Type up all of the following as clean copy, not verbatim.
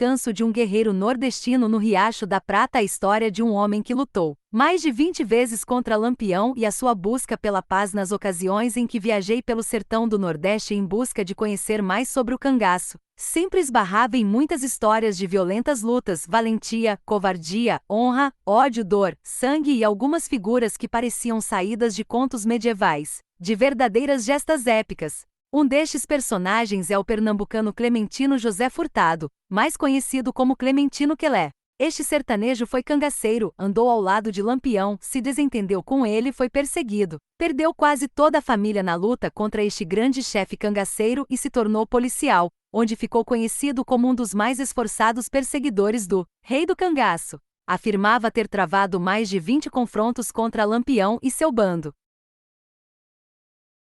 descanso de um guerreiro nordestino no Riacho da Prata. A história de um homem que lutou mais de 20 vezes contra Lampião e a sua busca pela paz. Nas ocasiões em que viajei pelo sertão do Nordeste em busca de conhecer mais sobre o cangaço, sempre esbarrava em muitas histórias de violentas lutas, valentia, covardia, honra, ódio, dor, sangue e algumas figuras que pareciam saídas de contos medievais, de verdadeiras gestas épicas. Um destes personagens é o pernambucano Clementino José Furtado, mais conhecido como Clementino Quelé. Este sertanejo foi cangaceiro, andou ao lado de Lampião, se desentendeu com ele, foi perseguido, perdeu quase toda a família na luta contra este grande chefe cangaceiro e se tornou policial, onde ficou conhecido como um dos mais esforçados perseguidores do Rei do Cangaço. Afirmava ter travado mais de 20 confrontos contra Lampião e seu bando.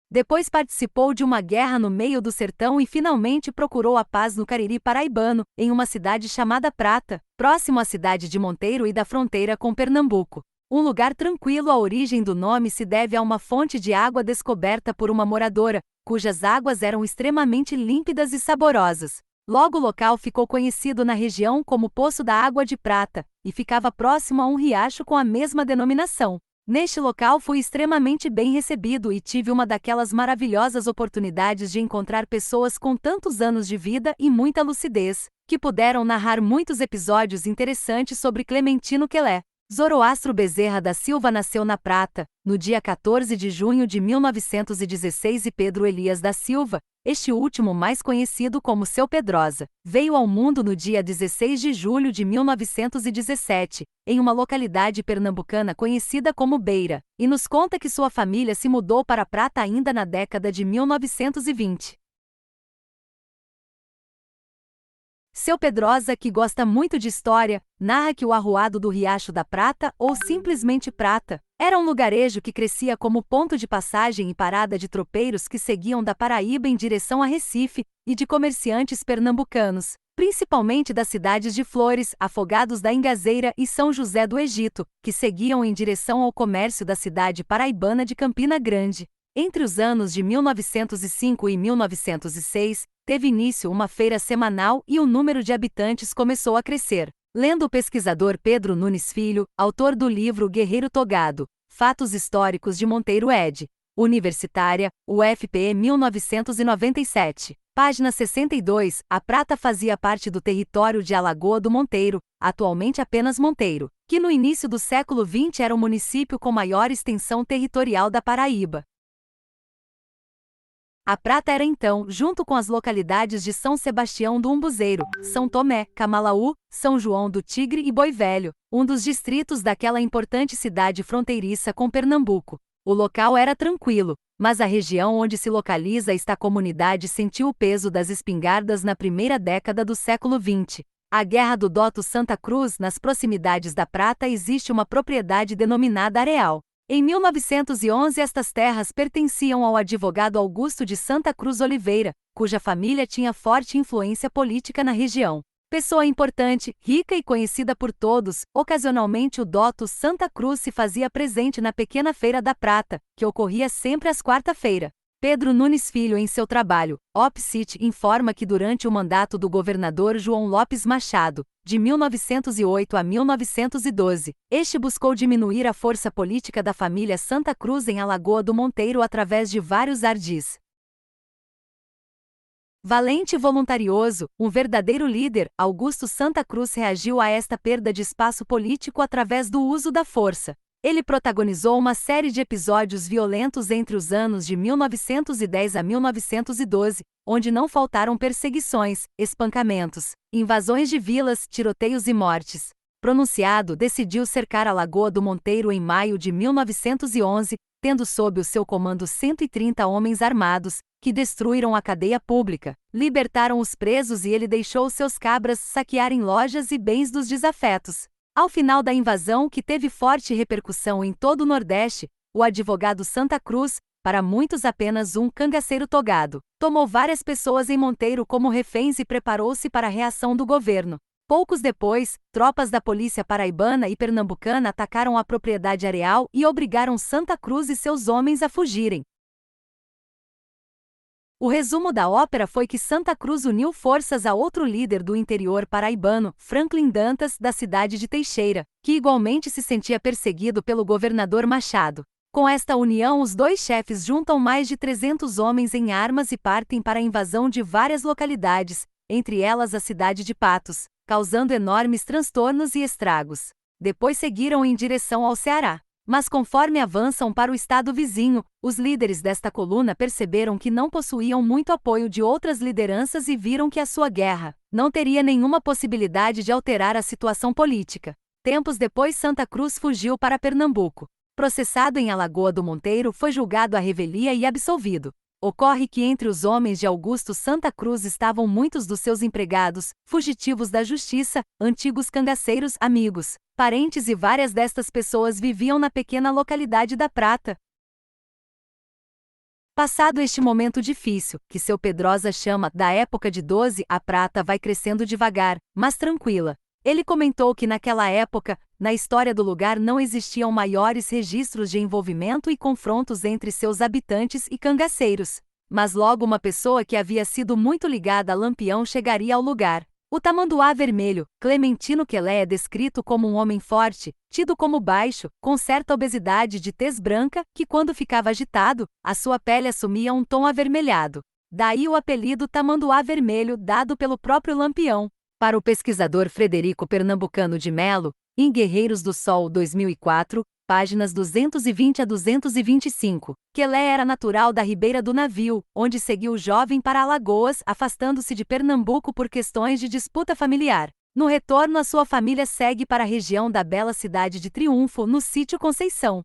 Depois participou de uma guerra no meio do sertão e finalmente procurou a paz no Cariri paraibano, em uma cidade chamada Prata, próximo à cidade de Monteiro e da fronteira com Pernambuco. Um lugar tranquilo. A origem do nome se deve a uma fonte de água descoberta por uma moradora, cujas águas eram extremamente límpidas e saborosas. Logo o local ficou conhecido na região como Poço da Água de Prata, e ficava próximo a um riacho com a mesma denominação. Neste local fui extremamente bem recebido e tive uma daquelas maravilhosas oportunidades de encontrar pessoas com tantos anos de vida e muita lucidez, que puderam narrar muitos episódios interessantes sobre Clementino Quelé. Zoroastro Bezerra da Silva nasceu na Prata, no dia 14 de junho de 1916 e Pedro Elias da Silva, este último mais conhecido como Seu Pedrosa, veio ao mundo no dia 16 de julho de 1917, em uma localidade pernambucana conhecida como Beira, e nos conta que sua família se mudou para a Prata ainda na década de 1920. Seu Pedrosa, que gosta muito de história, narra que o arruado do Riacho da Prata, ou simplesmente Prata, era um lugarejo que crescia como ponto de passagem e parada de tropeiros que seguiam da Paraíba em direção a Recife, e de comerciantes pernambucanos, principalmente das cidades de Flores, Afogados da Ingazeira e São José do Egito, que seguiam em direção ao comércio da cidade paraibana de Campina Grande. Entre os anos de 1905 e 1906, teve início uma feira semanal e o número de habitantes começou a crescer. Lendo o pesquisador Pedro Nunes Filho, autor do livro Guerreiro Togado, Fatos Históricos de Monteiro ed. Universitária, UFPE 1997. Página 62, a Prata fazia parte do território de Alagoa do Monteiro, atualmente apenas Monteiro, que no início do século XX era o município com maior extensão territorial da Paraíba. A Prata era então, junto com as localidades de São Sebastião do Umbuzeiro, São Tomé, Camalaú, São João do Tigre e Boi Velho, um dos distritos daquela importante cidade fronteiriça com Pernambuco. O local era tranquilo, mas a região onde se localiza esta comunidade sentiu o peso das espingardas na primeira década do século XX. A Guerra do Doto Santa Cruz. Nas proximidades da Prata existe uma propriedade denominada Areal. Em 1911 estas terras pertenciam ao advogado Augusto de Santa Cruz Oliveira, cuja família tinha forte influência política na região. Pessoa importante, rica e conhecida por todos, ocasionalmente o Doto Santa Cruz se fazia presente na pequena Feira da Prata, que ocorria sempre às quarta-feira. Pedro Nunes Filho, em seu trabalho, Opcit, informa que durante o mandato do governador João Lopes Machado, de 1908 a 1912, este buscou diminuir a força política da família Santa Cruz em Alagoa do Monteiro através de vários ardis. Valente e voluntarioso, um verdadeiro líder, Augusto Santa Cruz reagiu a esta perda de espaço político através do uso da força. Ele protagonizou uma série de episódios violentos entre os anos de 1910 a 1912, onde não faltaram perseguições, espancamentos, invasões de vilas, tiroteios e mortes. Pronunciado, decidiu cercar a Lagoa do Monteiro em maio de 1911, tendo sob o seu comando 130 homens armados, que destruíram a cadeia pública, libertaram os presos e ele deixou seus cabras saquearem lojas e bens dos desafetos. Ao final da invasão, que teve forte repercussão em todo o Nordeste, o advogado Santa Cruz, para muitos apenas um cangaceiro togado, tomou várias pessoas em Monteiro como reféns e preparou-se para a reação do governo. Poucos depois, tropas da polícia paraibana e pernambucana atacaram a propriedade areal e obrigaram Santa Cruz e seus homens a fugirem. O resumo da ópera foi que Santa Cruz uniu forças a outro líder do interior paraibano, Franklin Dantas, da cidade de Teixeira, que igualmente se sentia perseguido pelo governador Machado. Com esta união, os dois chefes juntam mais de 300 homens em armas e partem para a invasão de várias localidades, entre elas a cidade de Patos, causando enormes transtornos e estragos. Depois seguiram em direção ao Ceará. Mas conforme avançam para o estado vizinho, os líderes desta coluna perceberam que não possuíam muito apoio de outras lideranças e viram que a sua guerra não teria nenhuma possibilidade de alterar a situação política. Tempos depois, Santa Cruz fugiu para Pernambuco. Processado em Alagoa do Monteiro, foi julgado à revelia e absolvido. Ocorre que entre os homens de Augusto Santa Cruz estavam muitos dos seus empregados, fugitivos da justiça, antigos cangaceiros, amigos, parentes, e várias destas pessoas viviam na pequena localidade da Prata. Passado este momento difícil, que seu Pedrosa chama da época de 12, a Prata vai crescendo devagar, mas tranquila. Ele comentou que naquela época, na história do lugar não existiam maiores registros de envolvimento e confrontos entre seus habitantes e cangaceiros. Mas logo uma pessoa que havia sido muito ligada a Lampião chegaria ao lugar. O tamanduá vermelho, Clementino Quelé, é descrito como um homem forte, tido como baixo, com certa obesidade, de tez branca, que quando ficava agitado, a sua pele assumia um tom avermelhado. Daí o apelido tamanduá vermelho dado pelo próprio Lampião. Para o pesquisador Frederico Pernambucano de Melo, em Guerreiros do Sol 2004, páginas 220 a 225, Quelé era natural da Ribeira do Navio, onde seguiu o jovem para Alagoas, afastando-se de Pernambuco por questões de disputa familiar. No retorno, a sua família segue para a região da bela cidade de Triunfo, no sítio Conceição.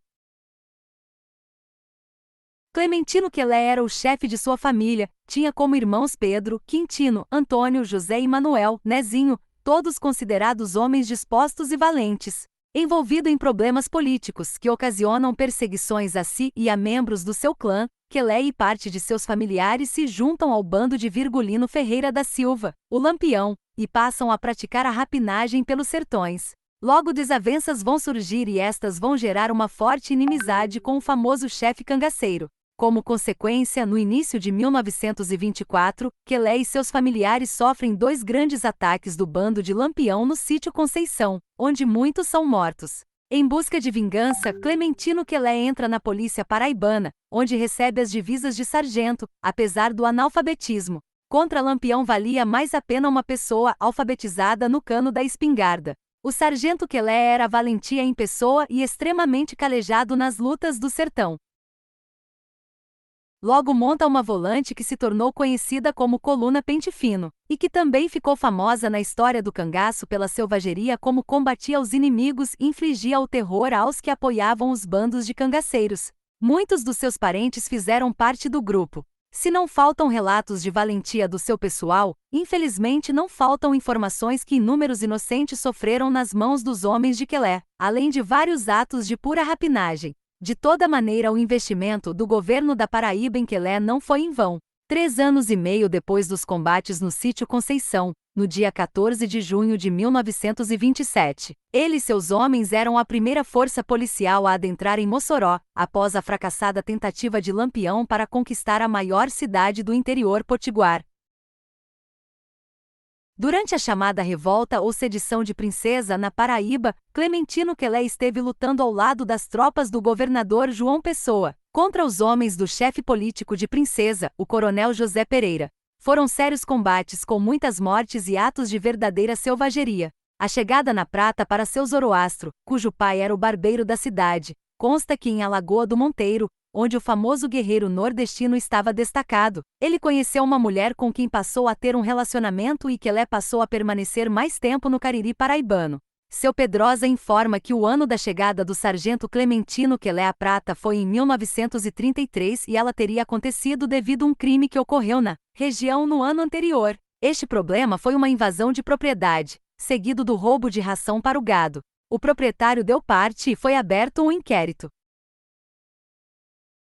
Clementino Quelé era o chefe de sua família, tinha como irmãos Pedro, Quintino, Antônio, José e Manuel, Nezinho, todos considerados homens dispostos e valentes. Envolvido em problemas políticos que ocasionam perseguições a si e a membros do seu clã, Quelé e parte de seus familiares se juntam ao bando de Virgulino Ferreira da Silva, o Lampião, e passam a praticar a rapinagem pelos sertões. Logo desavenças vão surgir e estas vão gerar uma forte inimizade com o famoso chefe cangaceiro. Como consequência, no início de 1924, Quelé e seus familiares sofrem dois grandes ataques do bando de Lampião no sítio Conceição, onde muitos são mortos. Em busca de vingança, Clementino Quelé entra na polícia paraibana, onde recebe as divisas de sargento, apesar do analfabetismo. Contra Lampião valia mais a pena uma pessoa alfabetizada no cano da espingarda. O sargento Quelé era valentia em pessoa e extremamente calejado nas lutas do sertão. Logo monta uma volante que se tornou conhecida como Coluna Pente Fino, e que também ficou famosa na história do cangaço pela selvageria como combatia os inimigos e infligia o terror aos que apoiavam os bandos de cangaceiros. Muitos dos seus parentes fizeram parte do grupo. Se não faltam relatos de valentia do seu pessoal, infelizmente não faltam informações que inúmeros inocentes sofreram nas mãos dos homens de Quelé, além de vários atos de pura rapinagem. De toda maneira, o investimento do governo da Paraíba em Quelé não foi em vão. 3 anos e meio depois dos combates no sítio Conceição, no dia 14 de junho de 1927, ele e seus homens eram a primeira força policial a adentrar em Mossoró, após a fracassada tentativa de Lampião para conquistar a maior cidade do interior potiguar. Durante a chamada Revolta ou Sedição de Princesa na Paraíba, Clementino Quelé esteve lutando ao lado das tropas do governador João Pessoa, contra os homens do chefe político de Princesa, o coronel José Pereira. Foram sérios combates com muitas mortes e atos de verdadeira selvageria. A chegada na Prata para seu Zoroastro, cujo pai era o barbeiro da cidade, consta que em Alagoa do Monteiro, onde o famoso guerreiro nordestino estava destacado, ele conheceu uma mulher com quem passou a ter um relacionamento e Quelé passou a permanecer mais tempo no Cariri paraibano. Seu Pedrosa informa que o ano da chegada do sargento Clementino Quelé à Prata foi em 1933 e ela teria acontecido devido a um crime que ocorreu na região no ano anterior. Este problema foi uma invasão de propriedade, seguido do roubo de ração para o gado. O proprietário deu parte e foi aberto um inquérito.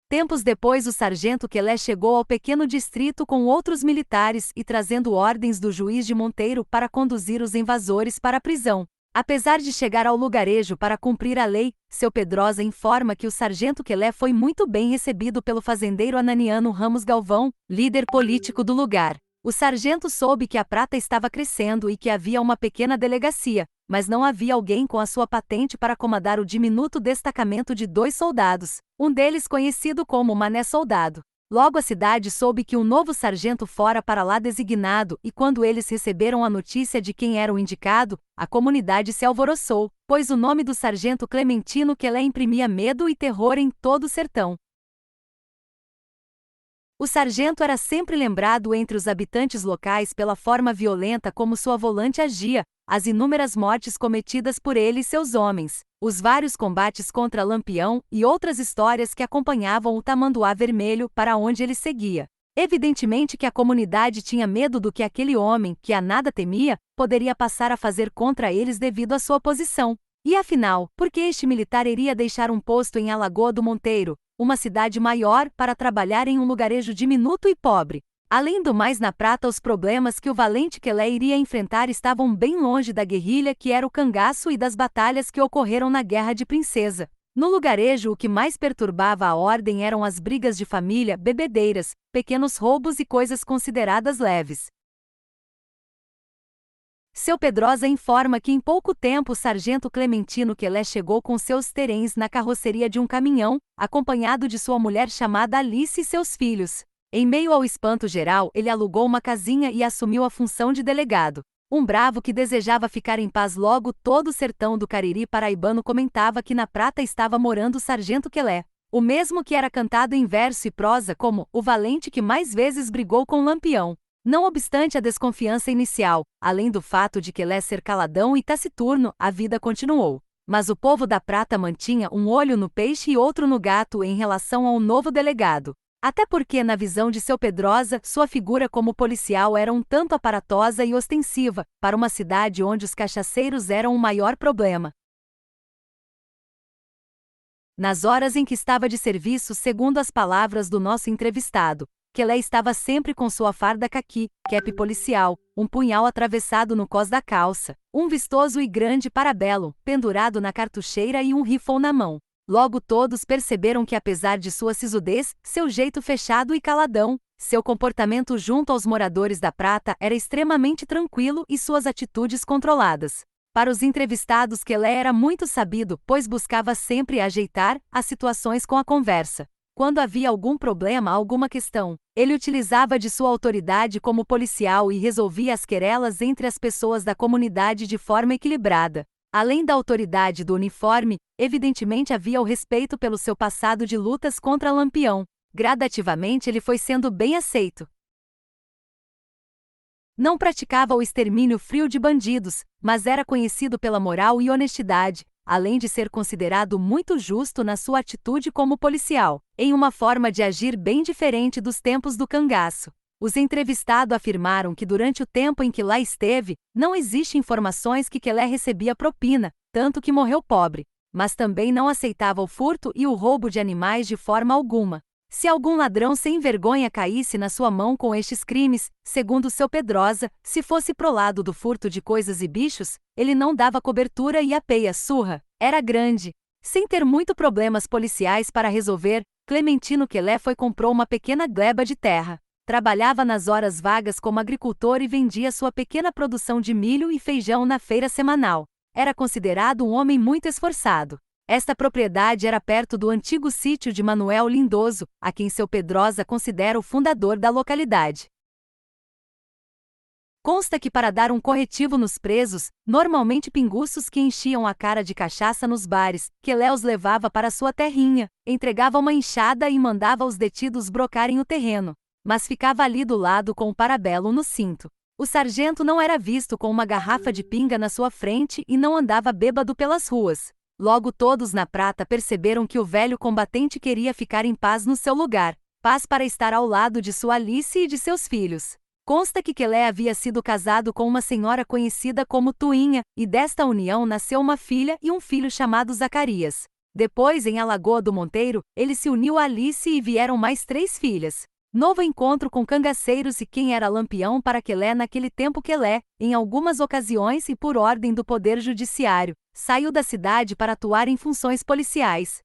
Tempos depois, o sargento Quelé chegou ao pequeno distrito com outros militares e trazendo ordens do juiz de Monteiro para conduzir os invasores para a prisão. Apesar de chegar ao lugarejo para cumprir a lei, seu Pedrosa informa que o sargento Quelé foi muito bem recebido pelo fazendeiro Ananiano Ramos Galvão, líder político do lugar. O sargento soube que a prata estava crescendo e que havia uma pequena delegacia, mas não havia alguém com a sua patente para comandar o diminuto destacamento de 2 soldados, um deles conhecido como Mané Soldado. Logo a cidade soube que um novo sargento fora para lá designado e quando eles receberam a notícia de quem era o indicado, a comunidade se alvoroçou, pois o nome do sargento Clementino Quelé imprimia medo e terror em todo o sertão. O sargento era sempre lembrado entre os habitantes locais pela forma violenta como sua volante agia, as inúmeras mortes cometidas por ele e seus homens, os vários combates contra Lampião e outras histórias que acompanhavam o Tamanduá Vermelho para onde ele seguia. Evidentemente que a comunidade tinha medo do que aquele homem, que a nada temia, poderia passar a fazer contra eles devido à sua posição. E afinal, por que este militar iria deixar um posto em Alagoa do Monteiro, uma cidade maior, para trabalhar em um lugarejo diminuto e pobre? Além do mais, na prata os problemas que o valente Quelé iria enfrentar estavam bem longe da guerrilha que era o cangaço e das batalhas que ocorreram na Guerra de Princesa. No lugarejo o que mais perturbava a ordem eram as brigas de família, bebedeiras, pequenos roubos e coisas consideradas leves. Seu Pedrosa informa que em pouco tempo o sargento Clementino Quelé chegou com seus terens na carroceria de um caminhão, acompanhado de sua mulher chamada Alice e seus filhos. Em meio ao espanto geral, ele alugou uma casinha e assumiu a função de delegado. Um bravo que desejava ficar em paz logo todo o sertão do Cariri paraibano comentava que na prata estava morando o sargento Quelé, o mesmo que era cantado em verso e prosa como o valente que mais vezes brigou com Lampião. Não obstante a desconfiança inicial, além do fato de Quelé ser caladão e taciturno, a vida continuou. Mas o povo da prata mantinha um olho no peixe e outro no gato em relação ao novo delegado. Até porque, na visão de seu Pedrosa, sua figura como policial era um tanto aparatosa e ostensiva, para uma cidade onde os cachaceiros eram o maior problema. Nas horas em que estava de serviço, segundo as palavras do nosso entrevistado, Quelé estava sempre com sua farda caqui, cap policial, um punhal atravessado no cós da calça, um vistoso e grande parabelo, pendurado na cartucheira e um rifle na mão. Logo todos perceberam que apesar de sua sisudez, seu jeito fechado e caladão, seu comportamento junto aos moradores da prata era extremamente tranquilo e suas atitudes controladas. Para os entrevistados, Quelé era muito sabido, pois buscava sempre ajeitar as situações com a conversa. Quando havia algum problema, alguma questão, ele utilizava de sua autoridade como policial e resolvia as querelas entre as pessoas da comunidade de forma equilibrada. Além da autoridade do uniforme, evidentemente havia o respeito pelo seu passado de lutas contra Lampião. Gradativamente ele foi sendo bem aceito. Não praticava o extermínio frio de bandidos, mas era conhecido pela moral e honestidade, além de ser considerado muito justo na sua atitude como policial, em uma forma de agir bem diferente dos tempos do cangaço. Os entrevistados afirmaram que durante o tempo em que lá esteve, não existe informações que Quelé recebia propina, tanto que morreu pobre, mas também não aceitava o furto e o roubo de animais de forma alguma. Se algum ladrão sem vergonha caísse na sua mão com estes crimes, segundo seu Pedrosa, se fosse pro lado do furto de coisas e bichos, ele não dava cobertura e a peia surra era grande. Sem ter muito problemas policiais para resolver, Clementino Quelé comprou uma pequena gleba de terra. Trabalhava nas horas vagas como agricultor e vendia sua pequena produção de milho e feijão na feira semanal. Era considerado um homem muito esforçado. Esta propriedade era perto do antigo sítio de Manuel Lindoso, a quem seu Pedrosa considera o fundador da localidade. Consta que para dar um corretivo nos presos, normalmente pinguços que enchiam a cara de cachaça nos bares, Quelé os levava para sua terrinha, entregava uma enxada e mandava os detidos brocarem o terreno, mas ficava ali do lado com o parabelo no cinto. O sargento não era visto com uma garrafa de pinga na sua frente e não andava bêbado pelas ruas. Logo todos na prata perceberam que o velho combatente queria ficar em paz no seu lugar, paz para estar ao lado de sua Alice e de seus filhos. Consta que Quelé havia sido casado com uma senhora conhecida como Tuinha, e desta união nasceu uma filha e um filho chamado Zacarias. Depois, em Alagoa do Monteiro, ele se uniu a Alice e vieram mais 3 filhas. Novo encontro com cangaceiros e quem era Lampião para Quelé naquele tempo. Quelé, em algumas ocasiões e por ordem do Poder Judiciário, saiu da cidade para atuar em funções policiais.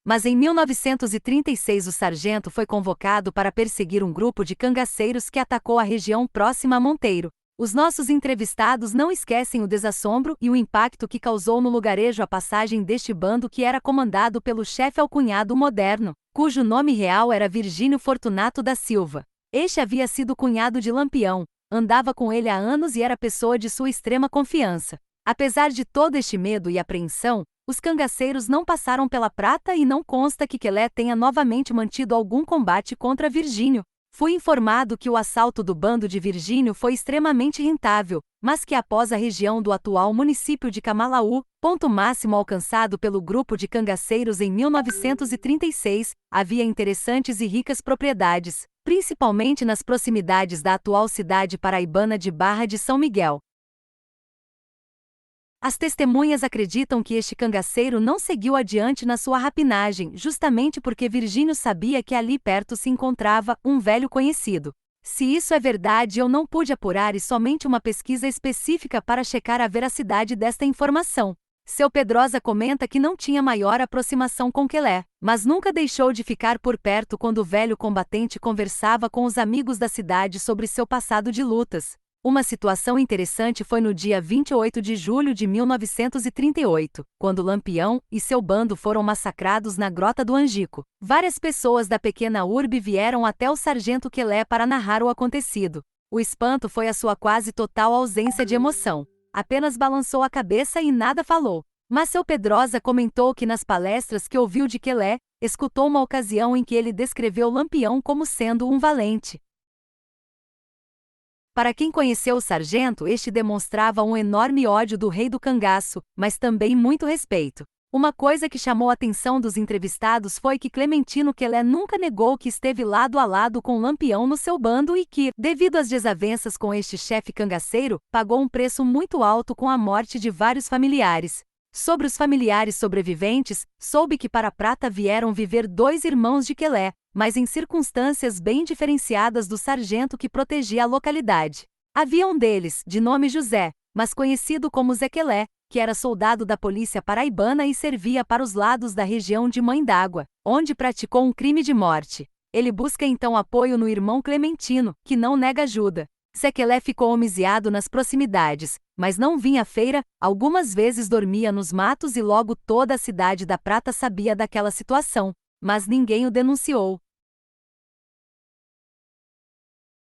Mas em 1936 o sargento foi convocado para perseguir um grupo de cangaceiros que atacou a região próxima a Monteiro. Os nossos entrevistados não esquecem o desassombro e o impacto que causou no lugarejo a passagem deste bando que era comandado pelo chefe Alcunhado Moderno, cujo nome real era Virgínio Fortunato da Silva. Este havia sido cunhado de Lampião, andava com ele há anos e era pessoa de sua extrema confiança. Apesar de todo este medo e apreensão, os cangaceiros não passaram pela Prata e não consta que Quelé tenha novamente mantido algum combate contra Virgínio. Fui informado que o assalto do bando de Virgínio foi extremamente rentável, mas que após a região do atual município de Camalaú, ponto máximo alcançado pelo grupo de cangaceiros em 1936, havia interessantes e ricas propriedades, principalmente nas proximidades da atual cidade paraibana de Barra de São Miguel. As testemunhas acreditam que este cangaceiro não seguiu adiante na sua rapinagem, justamente porque Virgínio sabia que ali perto se encontrava um velho conhecido. Se isso é verdade, eu não pude apurar e somente uma pesquisa específica para checar a veracidade desta informação. Seu Pedrosa comenta que não tinha maior aproximação com Quelé, mas nunca deixou de ficar por perto quando o velho combatente conversava com os amigos da cidade sobre seu passado de lutas. Uma situação interessante foi no dia 28 de julho de 1938, quando Lampião e seu bando foram massacrados na Grota do Angico. Várias pessoas da pequena urbe vieram até o sargento Quelé para narrar o acontecido. O espanto foi a sua quase total ausência de emoção. Apenas balançou a cabeça e nada falou. Mas seu Pedrosa comentou que nas palestras que ouviu de Quelé, escutou uma ocasião em que ele descreveu Lampião como sendo um valente. Para quem conheceu o sargento, este demonstrava um enorme ódio do rei do cangaço, mas também muito respeito. Uma coisa que chamou a atenção dos entrevistados foi que Clementino Quelé nunca negou que esteve lado a lado com Lampião no seu bando e que, devido às desavenças com este chefe cangaceiro, pagou um preço muito alto com a morte de vários familiares. Sobre os familiares sobreviventes, soube que para Prata vieram viver 2 irmãos de Quelé, mas em circunstâncias bem diferenciadas do sargento que protegia a localidade. Havia um deles, de nome José, mas conhecido como Zé Quelé, que era soldado da polícia paraibana e servia para os lados da região de Mãe d'Água, onde praticou um crime de morte. Ele busca então apoio no irmão Clementino, que não nega ajuda. Zé Quelé ficou homiziado nas proximidades, mas não vinha à feira, algumas vezes dormia nos matos e logo toda a cidade da Prata sabia daquela situação, mas ninguém o denunciou.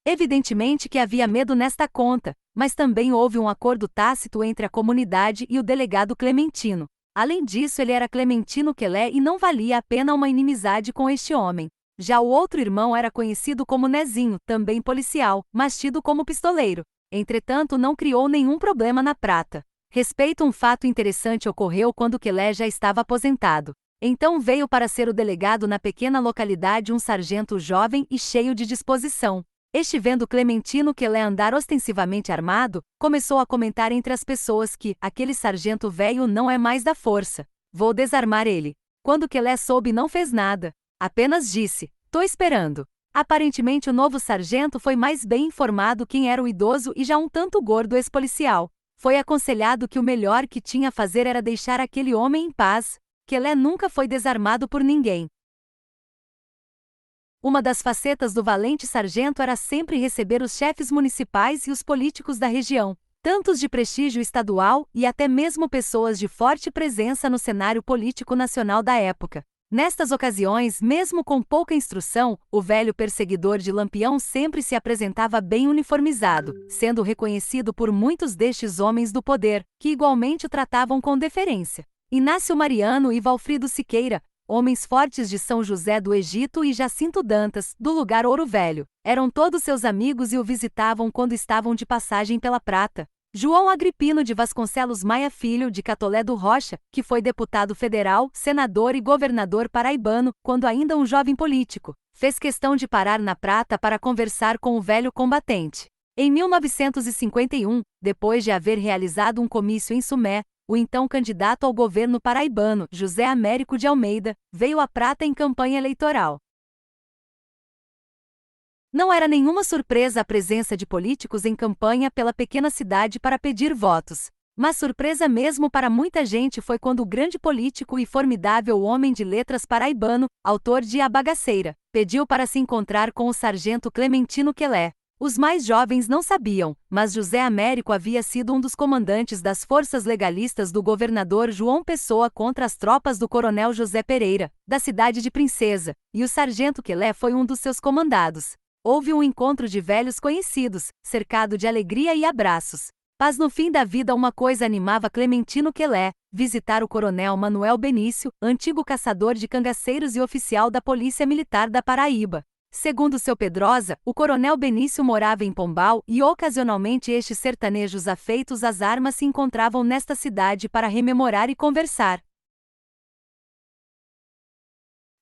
Evidentemente que havia medo nesta conta, mas também houve um acordo tácito entre a comunidade e o delegado Clementino. Além disso, ele era Clementino Quelé e não valia a pena uma inimizade com este homem. Já o outro irmão era conhecido como Nezinho, também policial, mas tido como pistoleiro. Entretanto, não criou nenhum problema na Prata. Respeito, um fato interessante ocorreu quando Quelé já estava aposentado. Então veio para ser o delegado na pequena localidade um sargento jovem e cheio de disposição. Este, vendo Clementino Quelé andar ostensivamente armado, começou a comentar entre as pessoas que aquele sargento velho não é mais da força. Vou desarmar ele. Quando Quelé soube, não fez nada. Apenas disse: tô esperando. Aparentemente o novo sargento foi mais bem informado quem era o idoso e já um tanto gordo ex-policial. Foi aconselhado que o melhor que tinha a fazer era deixar aquele homem em paz. Quelé nunca foi desarmado por ninguém. Uma das facetas do valente sargento era sempre receber os chefes municipais e os políticos da região, tantos de prestígio estadual e até mesmo pessoas de forte presença no cenário político nacional da época. Nestas ocasiões, mesmo com pouca instrução, o velho perseguidor de Lampião sempre se apresentava bem uniformizado, sendo reconhecido por muitos destes homens do poder, que igualmente o tratavam com deferência. Inácio Mariano e Valfrido Siqueira, homens fortes de São José do Egito, e Jacinto Dantas, do lugar Ouro Velho, eram todos seus amigos e o visitavam quando estavam de passagem pela Prata. João Agripino de Vasconcelos Maia Filho, de Catolé do Rocha, que foi deputado federal, senador e governador paraibano, quando ainda um jovem político, fez questão de parar na Prata para conversar com o velho combatente. Em 1951, depois de haver realizado um comício em Sumé, o então candidato ao governo paraibano, José Américo de Almeida, veio à Prata em campanha eleitoral. Não era nenhuma surpresa a presença de políticos em campanha pela pequena cidade para pedir votos. Mas surpresa mesmo para muita gente foi quando o grande político e formidável homem de letras paraibano, autor de A Bagaceira, pediu para se encontrar com o sargento Clementino Quelé. Os mais jovens não sabiam, mas José Américo havia sido um dos comandantes das forças legalistas do governador João Pessoa contra as tropas do coronel José Pereira, da cidade de Princesa, e o sargento Quelé foi um dos seus comandados. Houve um encontro de velhos conhecidos, cercado de alegria e abraços. Mas no fim da vida uma coisa animava Clementino Quelé: visitar o coronel Manuel Benício, antigo caçador de cangaceiros e oficial da Polícia Militar da Paraíba. Segundo seu Pedrosa, o coronel Benício morava em Pombal e ocasionalmente estes sertanejos afeitos às armas se encontravam nesta cidade para rememorar e conversar.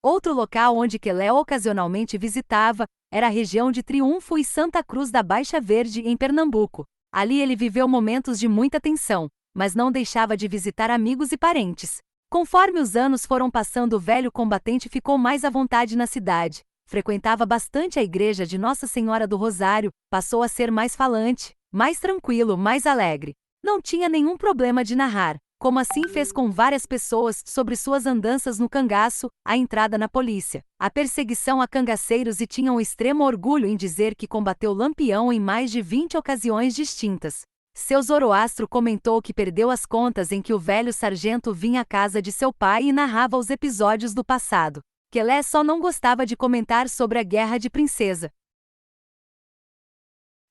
Outro local onde Quelé ocasionalmente visitava era a região de Triunfo e Santa Cruz da Baixa Verde, em Pernambuco. Ali ele viveu momentos de muita tensão, mas não deixava de visitar amigos e parentes. Conforme os anos foram passando, o velho combatente ficou mais à vontade na cidade. Frequentava bastante a igreja de Nossa Senhora do Rosário, passou a ser mais falante, mais tranquilo, mais alegre. Não tinha nenhum problema de narrar, como assim fez com várias pessoas, sobre suas andanças no cangaço, a entrada na polícia, a perseguição a cangaceiros, e tinha um extremo orgulho em dizer que combateu Lampião em mais de 20 ocasiões distintas. Seu Zoroastro comentou que perdeu as contas em que o velho sargento vinha à casa de seu pai e narrava os episódios do passado. Quelé só não gostava de comentar sobre a Guerra de Princesa.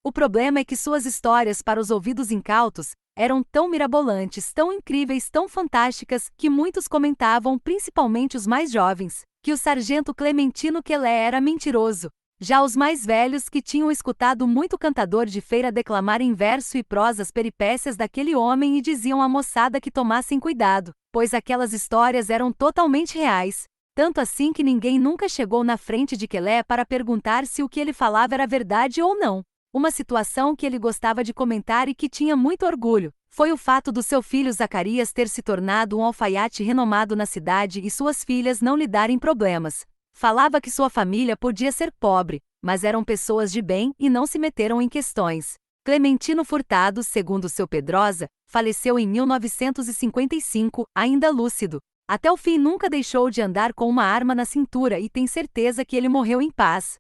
O problema é que suas histórias, para os ouvidos incautos, eram tão mirabolantes, tão incríveis, tão fantásticas, que muitos comentavam, principalmente os mais jovens, que o sargento Clementino Quelé era mentiroso. Já os mais velhos, que tinham escutado muito cantador de feira declamar em verso e prosa as peripécias daquele homem, e diziam à moçada que tomassem cuidado, pois aquelas histórias eram totalmente reais. Tanto assim que ninguém nunca chegou na frente de Quelé para perguntar se o que ele falava era verdade ou não. Uma situação que ele gostava de comentar e que tinha muito orgulho foi o fato do seu filho Zacarias ter se tornado um alfaiate renomado na cidade e suas filhas não lhe darem problemas. Falava que sua família podia ser pobre, mas eram pessoas de bem e não se meteram em questões. Clementino Furtado, segundo seu Pedrosa, faleceu em 1955, ainda lúcido. Até o fim nunca deixou de andar com uma arma na cintura e tem certeza que ele morreu em paz.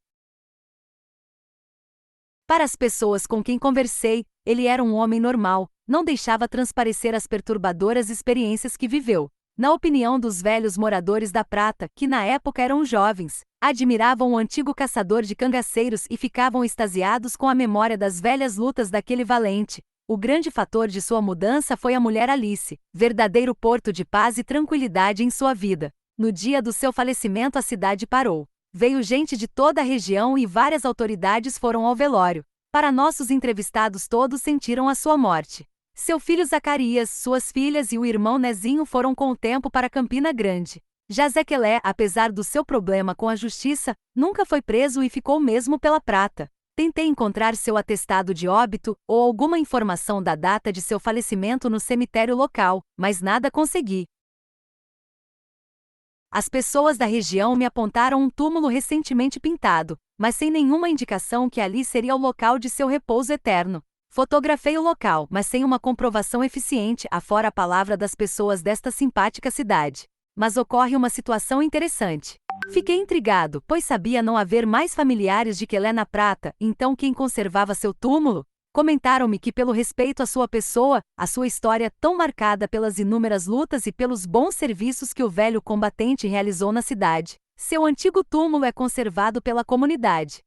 Para as pessoas com quem conversei, ele era um homem normal, não deixava transparecer as perturbadoras experiências que viveu. Na opinião dos velhos moradores da Prata, que na época eram jovens, admiravam o antigo caçador de cangaceiros e ficavam extasiados com a memória das velhas lutas daquele valente. O grande fator de sua mudança foi a mulher Alice, verdadeiro porto de paz e tranquilidade em sua vida. No dia do seu falecimento a cidade parou. Veio gente de toda a região e várias autoridades foram ao velório. Para nossos entrevistados, todos sentiram a sua morte. Seu filho Zacarias, suas filhas e o irmão Nezinho foram com o tempo para Campina Grande. Já Zé Quelé, apesar do seu problema com a justiça, nunca foi preso e ficou mesmo pela Prata. Tentei encontrar seu atestado de óbito ou alguma informação da data de seu falecimento no cemitério local, mas nada consegui. As pessoas da região me apontaram um túmulo recentemente pintado, mas sem nenhuma indicação que ali seria o local de seu repouso eterno. Fotografei o local, mas sem uma comprovação eficiente, afora a palavra das pessoas desta simpática cidade. Mas ocorre uma situação interessante. Fiquei intrigado, pois sabia não haver mais familiares de Quelé na Prata, então quem conservava seu túmulo? Comentaram-me que, pelo respeito à sua pessoa, a sua história tão marcada pelas inúmeras lutas e pelos bons serviços que o velho combatente realizou na cidade, seu antigo túmulo é conservado pela comunidade.